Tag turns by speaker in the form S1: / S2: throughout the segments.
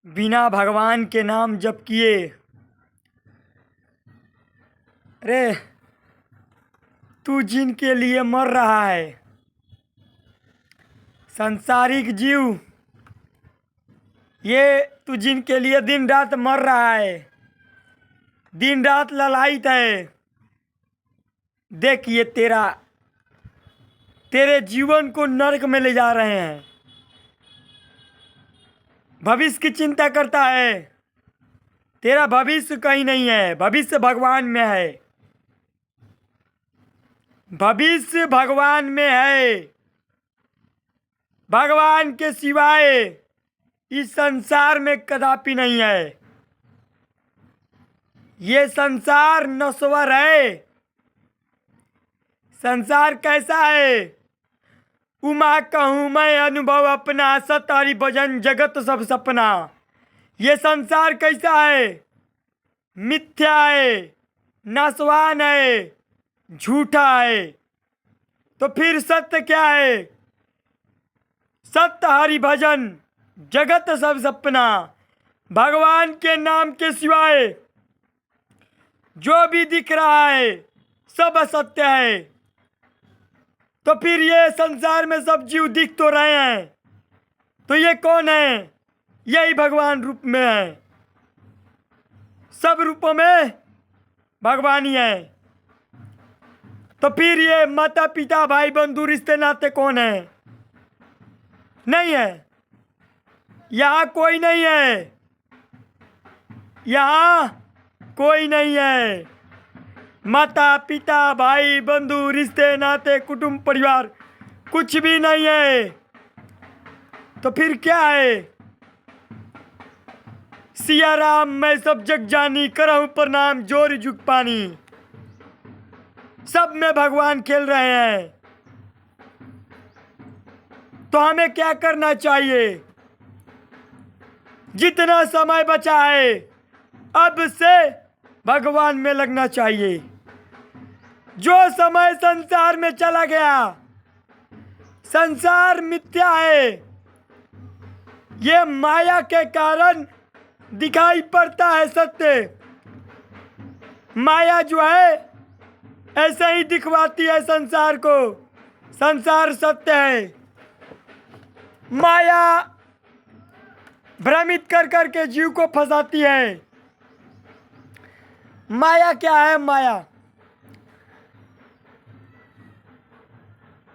S1: बिना भगवान के नाम जप किए। अरे तू जिनके लिए मर रहा है, संसारिक जीव, ये तू जिनके लिए दिन रात मर रहा है, दिन रात ललायित है, देख ये तेरे जीवन को नरक में ले जा रहे हैं। भविष्य की चिंता करता है, तेरा भविष्य कहीं नहीं है, भविष्य भगवान में है, भविष्य भगवान में है। भगवान के सिवाय इस संसार में कदापि नहीं है। ये संसार नश्वर है। संसार कैसा है? उमा कहूँ मैं अनुभव अपना, सत हरि भजन जगत सब सपना। ये संसार कैसा है? मिथ्या है, नाशवान है, झूठा है। तो फिर सत्य क्या है? सत्य हरि भजन जगत सब सपना। भगवान के नाम के सिवाय जो भी दिख रहा है सब असत्य है। तो फिर ये संसार में सब जीव दिख तो रहे हैं, तो ये कौन है? यही भगवान रूप में है। सब रूपों में भगवान ही है। तो फिर ये माता पिता भाई बंधु रिश्ते नाते कौन है? नहीं है। यहाँ कोई नहीं है, यहाँ कोई नहीं है। माता पिता भाई बंधु रिश्ते नाते कुटुंब परिवार कुछ भी नहीं है। तो फिर क्या है? सिया राम मैं सब जग जानी, करहूं प्रणाम जोर जुग पानी। सब में भगवान खेल रहे हैं। तो हमें क्या करना चाहिए? जितना समय बचा है अब से भगवान में लगना चाहिए। जो समय संसार में चला गया, संसार मिथ्या है। ये माया के कारण दिखाई पड़ता है सत्य। माया जो है ऐसे ही दिखवाती है संसार को। संसार सत्य है। माया भ्रमित कर करके जीव को फंसाती है। माया क्या है? माया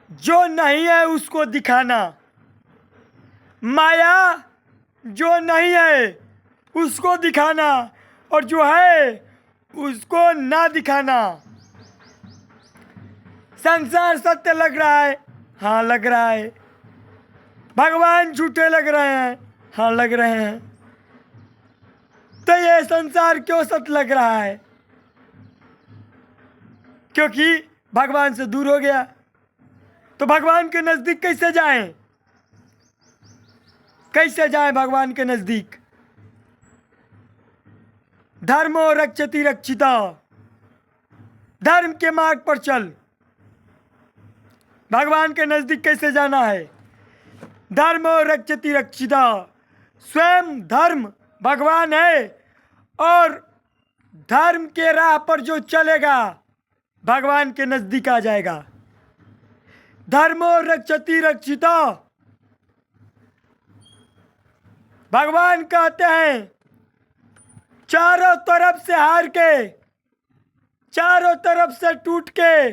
S1: जो नहीं है उसको दिखाना। माया जो नहीं है उसको दिखाना, और जो है उसको ना दिखाना। संसार सत्य लग रहा है, हाँ लग रहा है। भगवान झूठे लग रहे हैं, हाँ लग रहे हैं। तो ये संसार क्यों सत्य लग रहा है? क्योंकि भगवान से दूर हो गया। तो भगवान के नजदीक कैसे जाएं? कैसे जाएं भगवान के नजदीक? धर्मो रक्षति रक्षिता। धर्म के मार्ग पर चल। भगवान के नजदीक कैसे जाना है? धर्मो रक्षति रक्षिता। स्वयं धर्म भगवान है, और धर्म के राह पर जो चलेगा भगवान के नजदीक आ जाएगा। धर्मो रक्षति रक्षिता। भगवान कहते हैं चारों तरफ से हार के, चारों तरफ से टूट के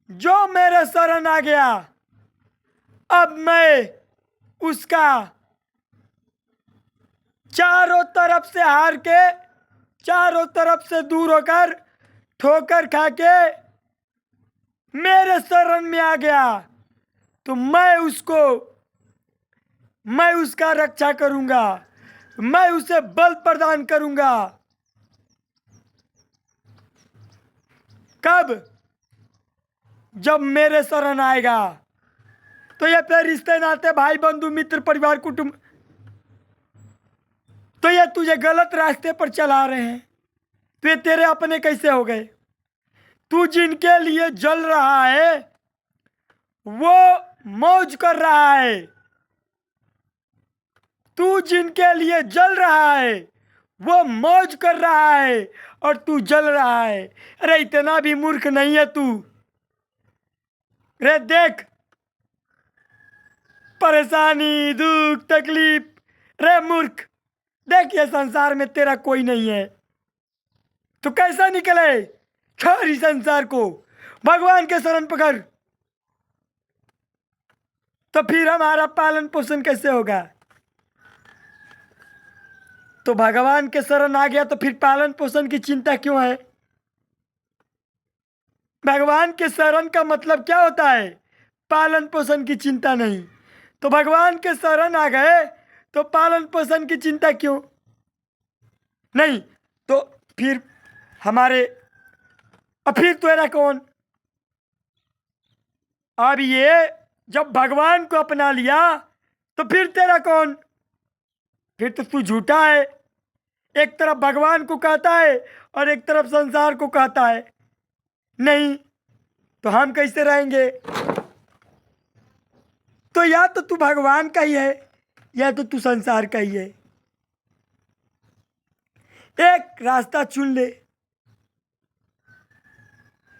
S1: जो मेरे शरण आ गया, अब मैं उसका चारों तरफ से हार के, चारों तरफ से दूर होकर ठोकर खा के मेरे शरण में आ गया, तो मैं उसका रक्षा करूंगा, मैं उसे बल प्रदान करूंगा। कब? जब मेरे शरण आएगा। तो ये फिर रिश्ते नाते भाई बंधु मित्र परिवार कुटुंब, तो ये तुझे गलत रास्ते पर चला रहे हैं। तो ये तेरे अपने कैसे हो गए? तू जिनके लिए जल रहा है वो मौज कर रहा है, तू जिनके लिए जल रहा है वो मौज कर रहा है और तू जल रहा है। अरे इतना भी मूर्ख नहीं है तू। रे देख, परेशानी, दुख, तकलीफ, रे मूर्ख, देख ये संसार में तेरा कोई नहीं है तो कैसा निकले? छोड़ इस संसार को, भगवान के शरण पकड़। तो फिर हमारा पालन पोषण कैसे होगा? तो भगवान के शरण आ गया तो फिर पालन पोषण की चिंता क्यों है? भगवान के शरण का मतलब क्या होता है? पालन पोषण की चिंता नहीं। तो भगवान के शरण आ गए तो पालन पोषण की चिंता क्यों नहीं? तो फिर हमारे फिर तेरा कौन? अब ये जब भगवान को अपना लिया तो फिर तेरा कौन? फिर तो तू झूठा है। एक तरफ भगवान को कहता है और एक तरफ संसार को कहता है। नहीं तो हम कैसे रहेंगे? तो या तो तू भगवान का ही है या तो तू संसार का ही है। एक रास्ता चुन ले।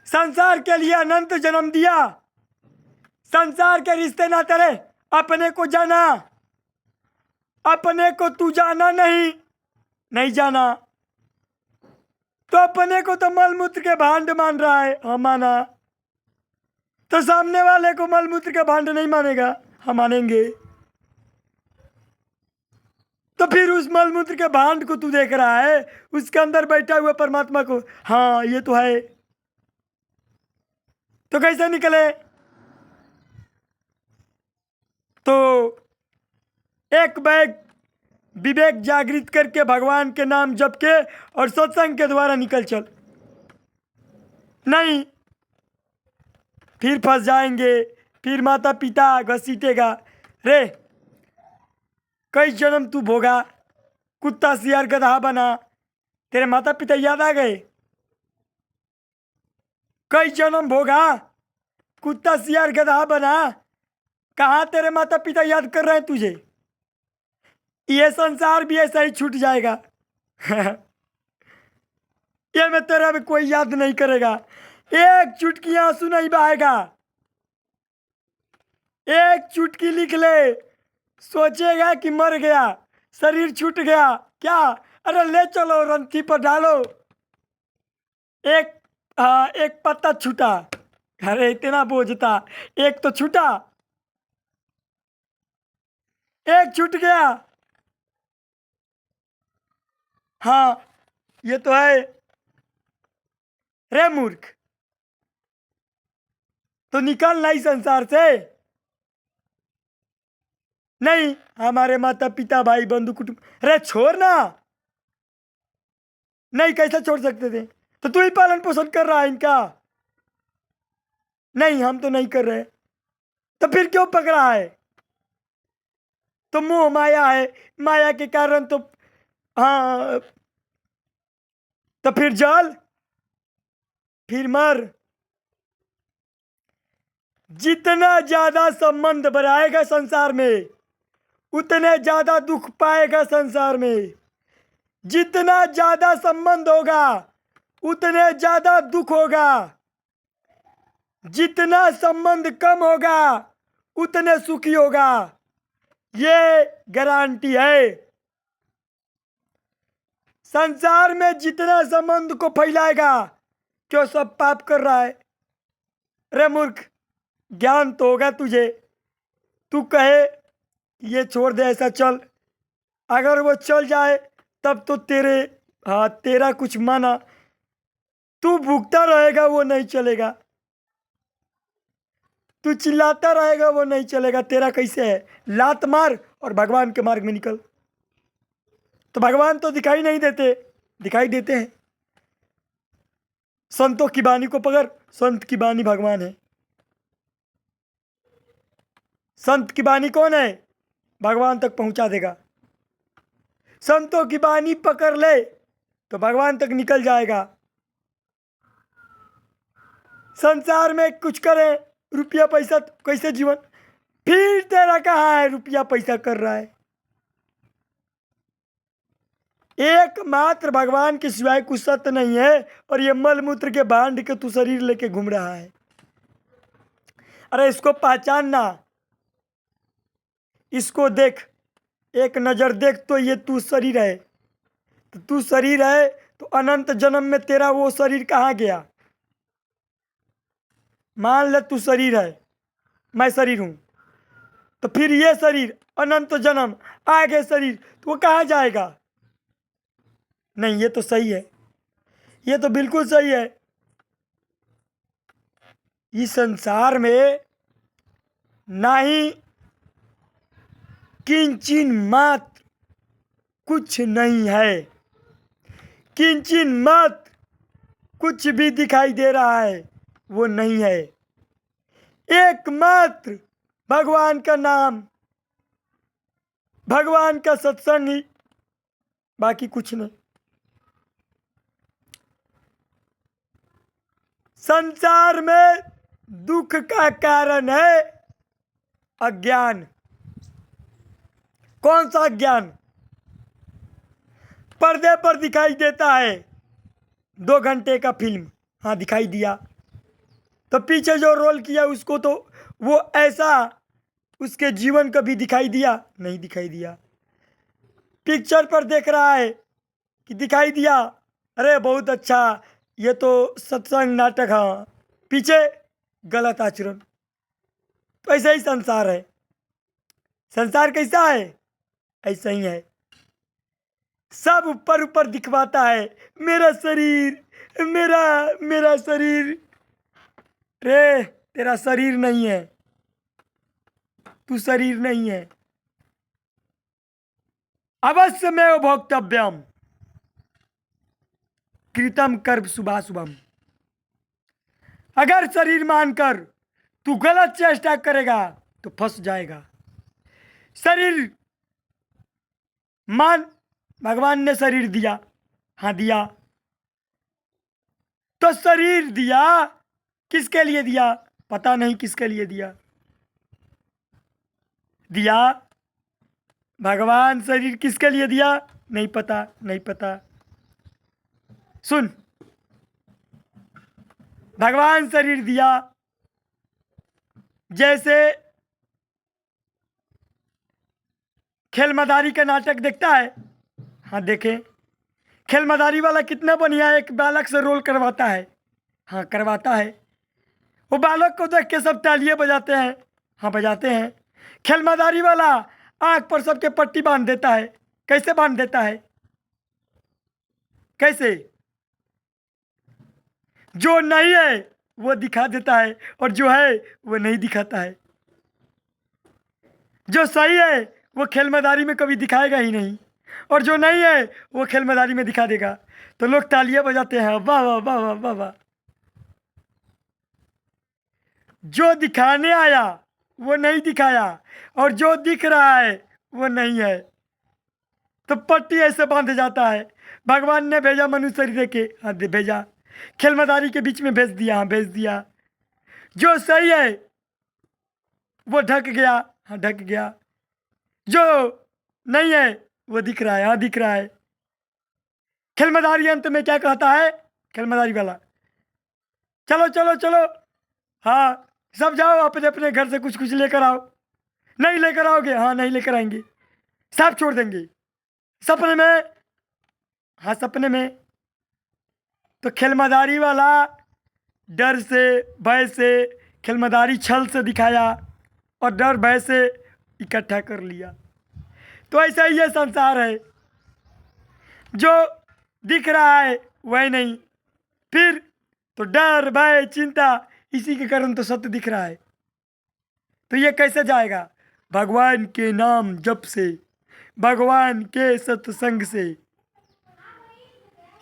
S1: संसार के लिए अनंत जन्म दिया, संसार के रिश्ते ना तेरे, अपने को जाना। अपने को तू जाना नहीं जाना तो अपने को तो मलमूत्र के भांड मान रहा है। हम माना तो सामने वाले को मलमूत्र के भांड नहीं मानेगा, हम मानेंगे। तो फिर उस मलमूत्र के भांड को तू देख रहा है, उसके अंदर बैठा हुआ परमात्मा को हाँ ये तो है। तो कैसे निकले? तो एक बैग विवेक जागृत करके भगवान के नाम जप के और सत्संग के द्वारा निकल चल। नहीं फिर फंस जाएंगे, फिर माता पिता घसीटेगा। रे कई जन्म तू भोगा, कुत्ता सियार गधा बना, तेरे माता पिता याद आ गए? कई जन्म भोगा, कुत्ता सियार गधा बना, कहाँ तेरे माता पिता याद कर रहे हैं तुझे? ये संसार भी ऐसा ही छूट जाएगा। ये में तेरा भी कोई याद नहीं करेगा, एक चुटकी आंसू नहीं बहाएगा। एक चुटकी लिख ले, सोचेगा कि मर गया, शरीर छूट गया क्या? अरे ले चलो रंथी पर डालो। एक पत्ता छूटा, अरे इतना बोझ था, एक तो छूटा, एक छूट गया। हाँ ये तो है। रे मूर्ख, तो निकल नहीं संसार से। नहीं हमारे माता पिता भाई बंधु कुटुंब, रे छोड़ ना। नहीं कैसे छोड़ सकते थे? तो तू ही पालन पोषण कर रहा है इनका। नहीं हम तो नहीं कर रहे, तो फिर क्यों पकड़ा है? तो मोह माया है, माया के कारण तो हाँ। तो फिर जल, फिर मर। जितना ज्यादा संबंध बढ़ाएगा संसार में उतने ज्यादा दुख पाएगा संसार में। जितना ज्यादा संबंध होगा उतने ज्यादा दुख होगा, जितना संबंध कम होगा उतने सुखी होगा, ये गारंटी है। संसार में जितना संबंध को फैलाएगा क्यों सब पाप कर रहा है। रे मूर्ख, ज्ञान तो होगा तुझे, तू कहे ये छोड़ दे ऐसा चल, अगर वो चल जाए तब तो तेरा कुछ माना, तू भूखता रहेगा वो नहीं चलेगा, तू चिल्लाता रहेगा वो नहीं चलेगा। तेरा कैसे है? लात मार और भगवान के मार्ग में निकल। तो भगवान तो दिखाई नहीं देते, दिखाई देते हैं। संतों की वाणी को पकड़, संत की वाणी भगवान है। संत की वाणी कौन है? भगवान तक पहुंचा देगा। संतों की वाणी पकड़ ले तो भगवान तक निकल जाएगा। संसार में कुछ करे, रुपया पैसा कैसे जीवन, फिर तेरा कहाँ है? रुपया पैसा कर रहा है, एकमात्र भगवान के सिवाय कुछ सत्य नहीं है, और ये मलमूत्र के भांड के तू शरीर लेके घूम रहा है। अरे इसको पहचानना, इसको देख, एक नजर देख तो ये तू शरीर है। तो तू शरीर है तो अनंत जन्म में तेरा वो शरीर कहाँ गया? मान ले तू शरीर है, मैं शरीर हूं, तो फिर ये शरीर अनंत जन्म आगे शरीर, तो वो कहाँ जाएगा? नहीं, ये तो सही है, ये तो बिल्कुल सही है। इस संसार में ना ही किंचिन मात्र कुछ नहीं है, किंचिन मात्र कुछ भी दिखाई दे रहा है वो नहीं है। एकमात्र भगवान का नाम, भगवान का सत्संग ही, बाकी कुछ नहीं। संसार में दुख का कारण है अज्ञान। कौन सा अज्ञान? पर्दे पर दिखाई देता है 2 घंटे का फिल्म, हाँ दिखाई दिया, तो पीछे जो रोल किया उसको तो वो ऐसा उसके जीवन का भी दिखाई दिया? नहीं दिखाई दिया। पिक्चर पर देख रहा है कि दिखाई दिया, अरे बहुत अच्छा, ये तो सत्संग नाटक, हाँ, पीछे गलत आचरण। तो ऐसा ही संसार है। संसार कैसा है? ऐसा ही है। सब ऊपर ऊपर दिखवाता है, मेरा शरीर, मेरा शरीर। रे तेरा शरीर नहीं है, तू शरीर नहीं है। अवश्यमेव भोक्तव्यम कृतम कर्म शुभाशुभम। अगर शरीर मानकर तू गलत चेष्टा करेगा तो फंस जाएगा। शरीर मान, भगवान ने शरीर दिया, हाँ दिया, तो शरीर दिया किसके लिए दिया? पता नहीं किसके लिए दिया। दिया भगवान शरीर किसके लिए दिया? नहीं पता, नहीं पता। सुन, भगवान शरीर दिया जैसे खेल मदारी का नाटक देखता है, हाँ देखे, खेल मदारी वाला कितना बढ़िया एक बालक से रोल करवाता है, हाँ करवाता है। वो बालक को देख के सब तालियां बजाते हैं, हाँ बजाते हैं। खेल मदारी वाला आंख पर सबके पट्टी बांध देता है। कैसे बांध देता है? कैसे? जो नहीं है वो दिखा देता है, और जो है वो नहीं दिखाता है। जो सही है वो खेल मदारी में कभी दिखाएगा ही नहीं, और जो नहीं है वो खेल मदारी में दिखा देगा। तो लोग तालियां बजाते हैं, वाह वाह वाह वाह वाह वाह। जो दिखाने आया वो नहीं दिखाया, और जो दिख रहा है वो नहीं है, तो पट्टी ऐसे बांध जाता है। भगवान ने भेजा मनुष्य शरीर देके, हाँ भेजा, खेल मदारी के बीच में भेज दिया, हाँ भेज दिया। जो सही है वो ढक गया, हाँ ढक गया। जो नहीं है वो दिख रहा है, हाँ दिख रहा है। खेल मदारी अंत में क्या कहता है? खेल मदारी वाला, चलो चलो चलो, हाँ सब जाओ अपने अपने घर से कुछ कुछ लेकर आओ। नहीं लेकर आओगे? हाँ नहीं लेकर आएंगे, सब छोड़ देंगे। सपने में, हाँ सपने में। तो खेल मदारी वाला डर से, भय से, खेल मदारी छल से दिखाया और डर भय से इकट्ठा कर लिया। तो ऐसा ही ये संसार है, जो दिख रहा है वह नहीं, फिर तो डर भय चिंता, इसी के कारण तो सत्य दिख रहा है। तो ये कैसे जाएगा? भगवान के नाम जप से, भगवान के सत्संग से।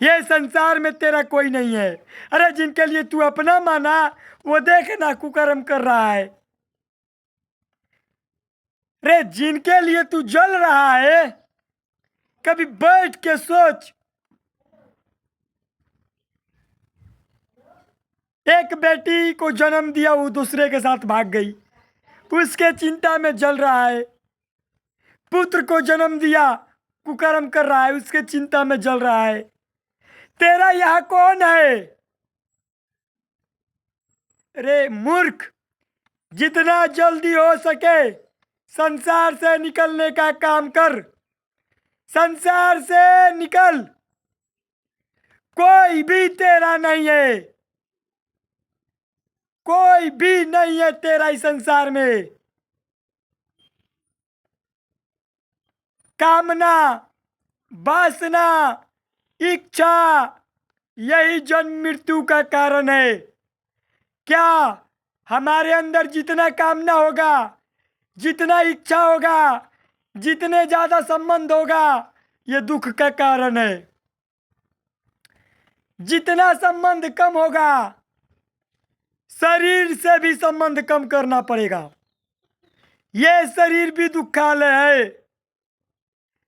S1: ये संसार में तेरा कोई नहीं है। अरे जिनके लिए तू अपना माना वो देखना कुकर्म कर रहा है। रे जिनके लिए तू जल रहा है, कभी बैठ के सोच। एक बेटी को जन्म दिया, वो दूसरे के साथ भाग गई, उसके चिंता में जल रहा है। पुत्र को जन्म दिया, कुकर्म कर रहा है, उसके चिंता में जल रहा है। तेरा यहाँ कौन है? रे मूर्ख, जितना जल्दी हो सके संसार से निकलने का काम कर। संसार से निकल, कोई भी तेरा नहीं है, कोई भी नहीं है तेरा इस संसार में। कामना, वासना, इच्छा, यही जन्म मृत्यु का कारण है। क्या हमारे अंदर जितना कामना होगा, जितना इच्छा होगा, जितने ज्यादा संबंध होगा, ये दुख का कारण है। जितना संबंध कम होगा, शरीर से भी संबंध कम करना पड़ेगा। ये शरीर भी दुखालय है।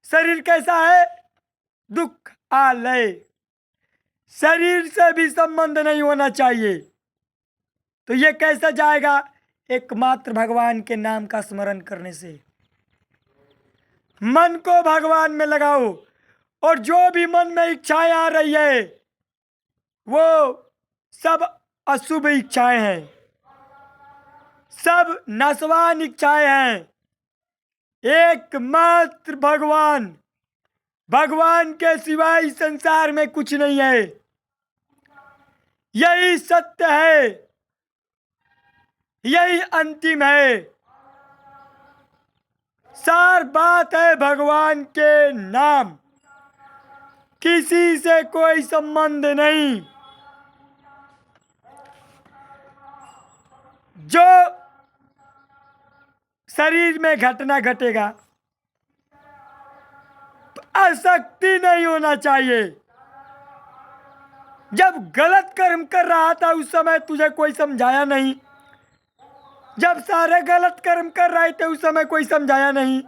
S1: शरीर कैसा है? दुख आलय। शरीर से भी संबंध नहीं होना चाहिए। तो ये कैसा जाएगा? एकमात्र भगवान के नाम का स्मरण करने से। मन को भगवान में लगाओ, और जो भी मन में इच्छाएं आ रही है वो सब अशुभ इच्छाएं हैं, सब नाशवान इच्छाएं हैं। एकमात्र भगवान, भगवान के सिवाय इस संसार में कुछ नहीं है। यही सत्य है, यही अंतिम है। सार बात है भगवान के नाम, किसी से कोई संबंध नहीं। जो शरीर में घटना घटेगा, आसक्ति नहीं होना चाहिए। जब गलत कर्म कर रहा था उस समय तुझे कोई समझाया नहीं, जब सारे गलत कर्म कर रहे थे उस समय कोई समझाया नहीं,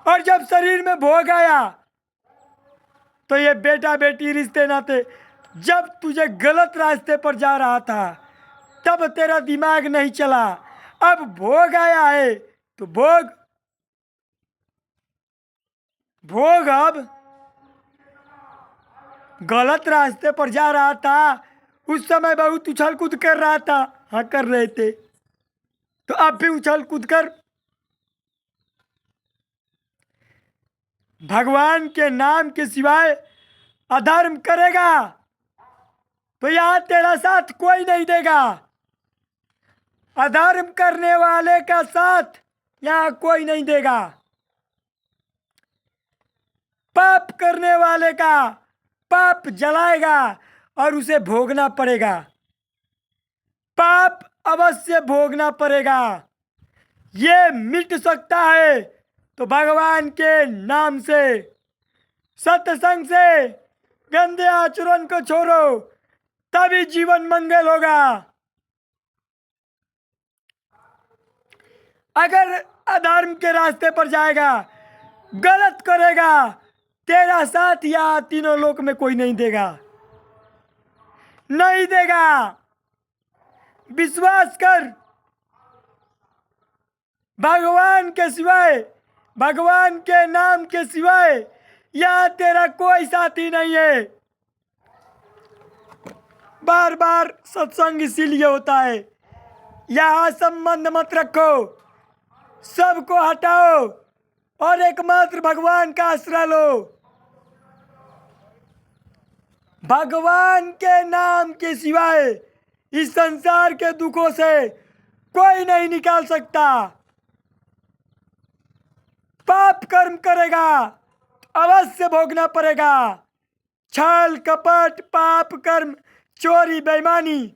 S1: और जब शरीर में भोग आया तो ये बेटा बेटी रिश्ते नाते, जब तुझे गलत रास्ते पर जा रहा था तब तेरा दिमाग नहीं चला। अब भोग आया है तो भोग अब गलत रास्ते पर जा रहा था उस समय बहुत उछल कूद कर रहा था। हाँ, कर रहे थे, तो अब भी उछल कूद कर भगवान के नाम के सिवाय अधर्म करेगा तो यहां तेरा साथ कोई नहीं देगा। अधर्म करने वाले का साथ यहां कोई नहीं देगा। पाप करने वाले का पाप जलाएगा और उसे भोगना पड़ेगा। पाप अवश्य भोगना पड़ेगा। ये मिट सकता है तो भगवान के नाम से, सत्संग से, गंदे आचरण को छोड़ो, तभी जीवन मंगल होगा। अगर अधर्म के रास्ते पर जाएगा, गलत करेगा, तेरा साथ या तीनों लोक में कोई नहीं देगा, नहीं देगा। विश्वास कर, भगवान के सिवाय, भगवान के नाम के सिवाय यहां तेरा कोई साथी नहीं है। बार बार सत्संग इसीलिए होता है। यहां संबंध मत रखो, सबको हटाओ और एकमात्र भगवान का आश्रय लो। भगवान के नाम के सिवाय इस संसार के दुखों से कोई नहीं निकाल सकता। पाप कर्म करेगा अवश्य भोगना पड़ेगा। छल कपट, पाप कर्म, चोरी, बेईमानी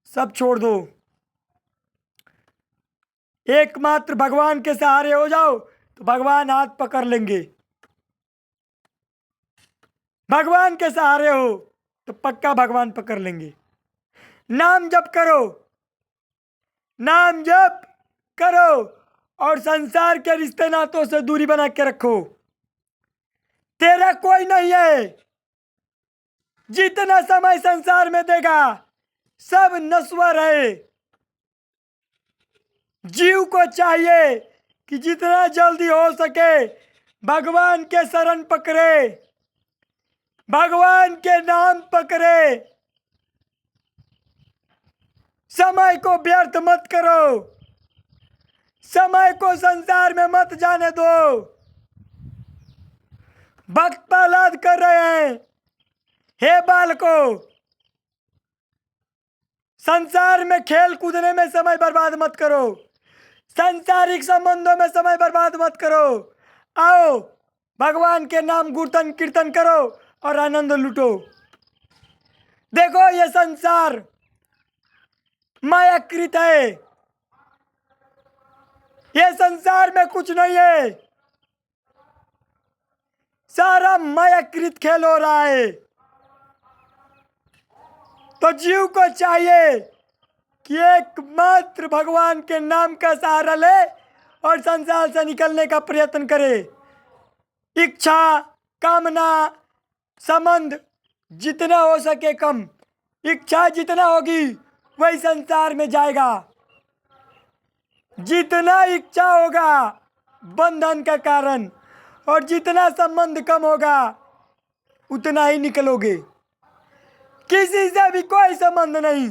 S1: सब छोड़ दो। एकमात्र भगवान के सहारे हो जाओ तो भगवान हाथ पकड़ लेंगे। भगवान के सहारे हो तो पक्का भगवान पकड़ लेंगे। नाम जप करो, नाम जप करो और संसार के रिश्ते नातों से दूरी बना के रखो। तेरा कोई नहीं है। जितना समय संसार में देगा सब नश्वर है। जीव को चाहिए कि जितना जल्दी हो सके भगवान के शरण पकड़े, भगवान के नाम पकड़े। समय को व्यर्थ मत करो, समय को संसार में मत जाने दो। भक्त प्रहलाद कर रहे हैं, हे बालकों, संसार में खेल कूदने में समय बर्बाद मत करो, सांसारिक संबंधों में समय बर्बाद मत करो। आओ भगवान के नाम गुणतन कीर्तन करो और आनंद लूटो। देखो ये संसार मायाकृत है, ये संसार में कुछ नहीं है, सारा मायाकृत खेल हो रहा है। तो जीव को चाहिए कि एकमात्र भगवान के नाम का सहारा ले और संसार से निकलने का प्रयत्न करे। इच्छा, कामना, संबंध जितना हो सके कम, इच्छा जितना होगी वही संसार में जाएगा। जितना इच्छा होगा बंधन का कारण, और जितना संबंध कम होगा उतना ही निकलोगे। किसी से भी कोई संबंध नहीं,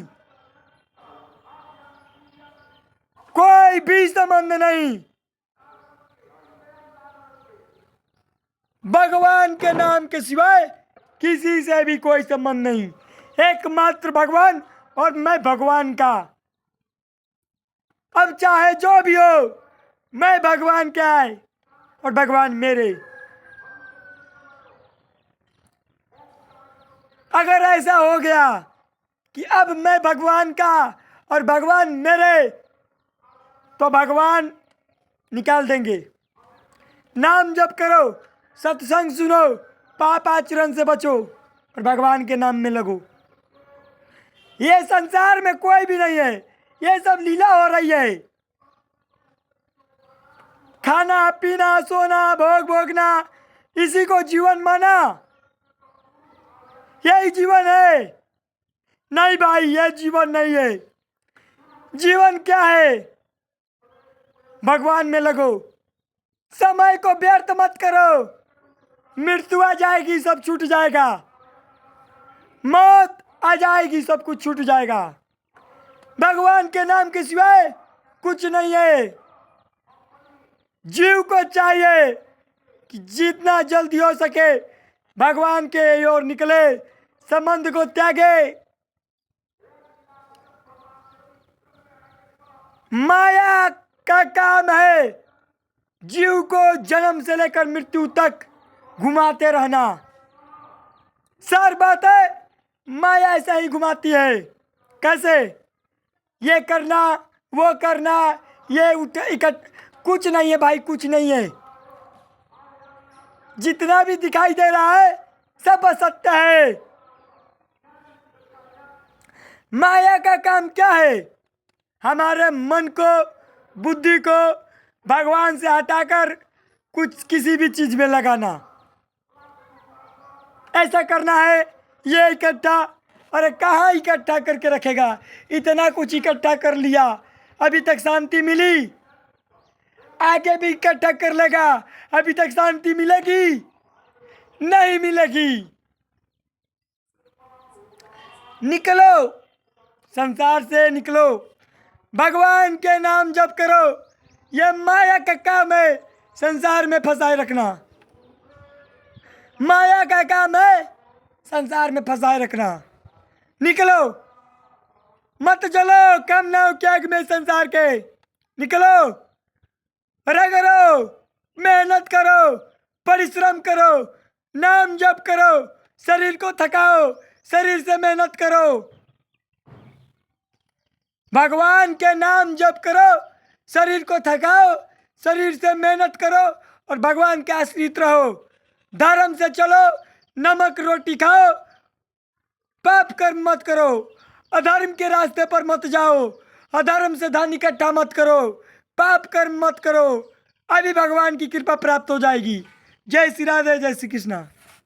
S1: कोई भी संबंध नहीं। भगवान के नाम के सिवाय किसी से भी कोई संबंध नहीं, एकमात्र भगवान और मैं भगवान का। अब चाहे जो भी हो, मैं भगवान का है और भगवान मेरे। अगर ऐसा हो गया कि अब मैं भगवान का और भगवान मेरे, तो भगवान निकाल देंगे। नाम जप करो, सत्संग सुनो, पाप आचरण से बचो और भगवान के नाम में लगो। ये संसार में कोई भी नहीं है, ये सब लीला हो रही है। खाना पीना सोना भोग भोगना, इसी को जीवन माना, यही जीवन है। नहीं भाई, यह जीवन नहीं है। जीवन क्या है? भगवान में लगो, समय को व्यर्थ मत करो। मृत्यु आ जाएगी, सब छूट जाएगा। मौत आ जाएगी, सब कुछ छूट जाएगा। भगवान के नाम के सिवाय कुछ नहीं है। जीव को चाहिए कि जितना जल्दी हो सके भगवान के ओर निकले, संबंध को त्यागे। माया का काम है जीव को जन्म से लेकर मृत्यु तक घुमाते रहना। सारी बातें माया ऐसा ही घुमाती है। कैसे? ये करना, वो करना, ये कुछ नहीं है भाई, कुछ नहीं है। जितना भी दिखाई दे रहा है सब असत्य है। माया का काम क्या है? हमारे मन को, बुद्धि को भगवान से हटाकर कुछ किसी भी चीज में लगाना। ऐसा करना है, ये इकट्ठा, अरे कहाँ इकट्ठा करके रखेगा? इतना कुछ इकट्ठा कर लिया, अभी तक शांति मिली? आगे भी इकट्ठा कर लेगा, अभी तक शांति मिलेगी? नहीं मिलेगी। निकलो, संसार से निकलो, भगवान के नाम जप करो। यह माया का काम है संसार में फंसाए रखना। माया का काम है संसार में फंसाए रखना। निकलो, मत चलो कम ना हो क्या में संसार के। निकलो, रगड़ो, मेहनत करो, परिश्रम करो, नाम जप करो, शरीर को थकाओ, शरीर से मेहनत करो। भगवान के नाम जप करो, शरीर को थकाओ, शरीर से मेहनत करो और भगवान के आश्रित रहो। धर्म से चलो, नमक रोटी खाओ, पाप कर्म मत करो, अधर्म के रास्ते पर मत जाओ, अधर्म से धन इकट्ठा मत करो, पाप कर्म मत करो। अभी भगवान की कृपा प्राप्त हो जाएगी। जय श्री राधे, जय श्री कृष्णा।